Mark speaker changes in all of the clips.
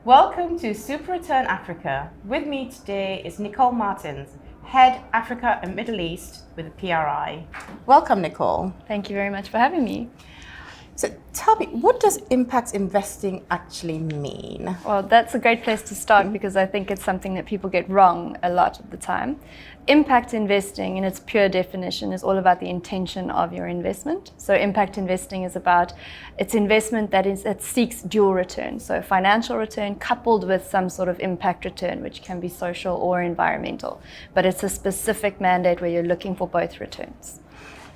Speaker 1: Welcome to Super Return Africa. With me today is Nicole Martens, Head Africa and Middle East with PRI. Welcome, Nicole.
Speaker 2: Thank you very much for having me.
Speaker 1: So tell me, what does impact investing actually mean?
Speaker 2: Well, that's a great place to start because I think it's something that people get wrong a lot of the time. Impact investing, in its pure definition, is all about the intention of your investment. So impact investing is about its investment that seeks dual return. So financial return coupled with some sort of impact return, which can be social or environmental. But it's a specific mandate where you're looking for both returns.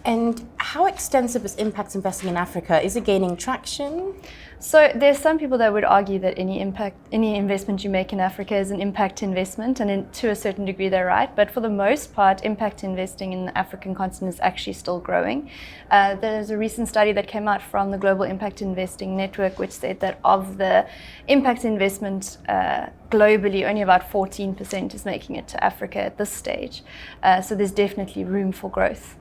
Speaker 1: And how extensive is impact investing in Africa? Is it gaining traction?
Speaker 2: So there's some people that would argue that any investment you make in Africa is an impact investment, and to a certain degree they're right. But for the most part, impact investing in the African continent is actually still growing. There's a recent study that came out from the Global Impact Investing Network, which said that of the impact investment globally, only about 14% is making it to Africa at this stage. So there's definitely room for growth.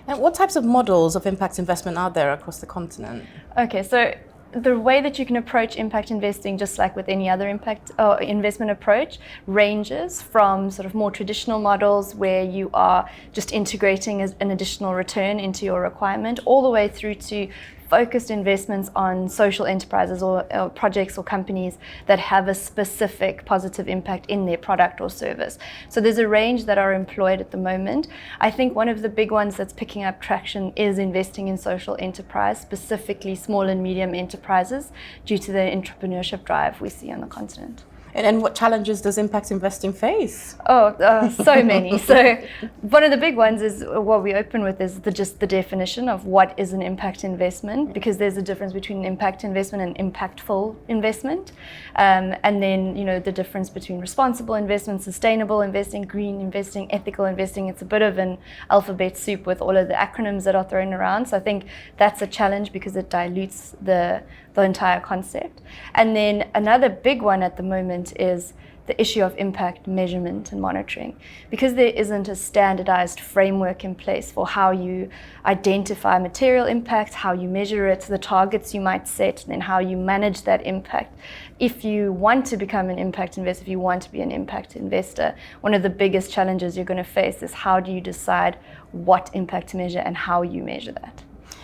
Speaker 1: And what types of models of impact investment are there across the continent?
Speaker 2: Okay, so the way that you can approach impact investing, just like with any other impact or investment approach, ranges from sort of more traditional models where you are just integrating an additional return into your requirement, all the way through to focused investments on social enterprises or projects or companies that have a specific positive impact in their product or service. So there's a range that are employed at the moment. I think one of the big ones that's picking up traction is investing in social enterprise, specifically small and medium enterprises, due to the entrepreneurship drive we see on the continent.
Speaker 1: And what challenges does impact investing face?
Speaker 2: So many. So one of the big ones is what we open with is just the definition of what is an impact investment, because there's a difference between an impact investment and impactful investment. And then, the difference between responsible investment, sustainable investing, green investing, ethical investing. It's a bit of an alphabet soup with all of the acronyms that are thrown around. So I think that's a challenge because it dilutes the entire concept. And then another big one at the moment is the issue of impact measurement and monitoring. Because there isn't a standardized framework in place for how you identify material impact, how you measure it, the targets you might set, and then how you manage that impact. If you want to become an impact investor, if you want to be an impact investor, one of the biggest challenges you're going to face is how do you decide what impact to measure and how you measure that.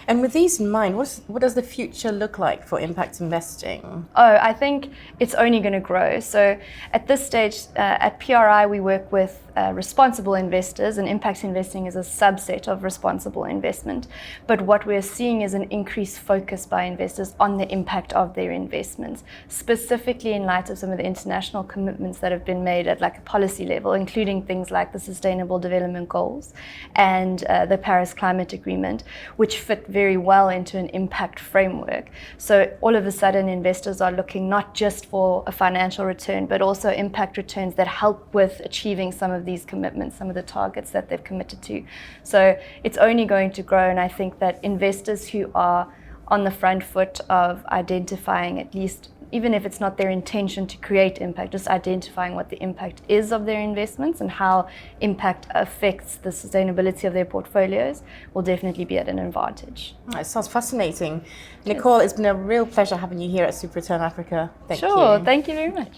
Speaker 1: And with these in mind, what does the future look like for impact investing?
Speaker 2: I think it's only going to grow. So at this stage, at PRI, we work with responsible investors, and impact investing is a subset of responsible investment. But what we're seeing is an increased focus by investors on the impact of their investments, specifically in light of some of the international commitments that have been made at like a policy level, including things like the Sustainable Development Goals and the Paris Climate Agreement, which fit very well into an impact framework. So all of a sudden, investors are looking not just for a financial return, but also impact returns that help with achieving some of these commitments, some of the targets that they've committed to. So it's only going to grow, and I think that investors who are on the front foot of identifying, at least even if it's not their intention to create impact, just identifying what the impact is of their investments and how impact affects the sustainability of their portfolios, will definitely be at an advantage.
Speaker 1: It sounds fascinating. Nicole, it's been a real pleasure having you here at Super Return Africa. Thank you.
Speaker 2: Sure, thank you very much.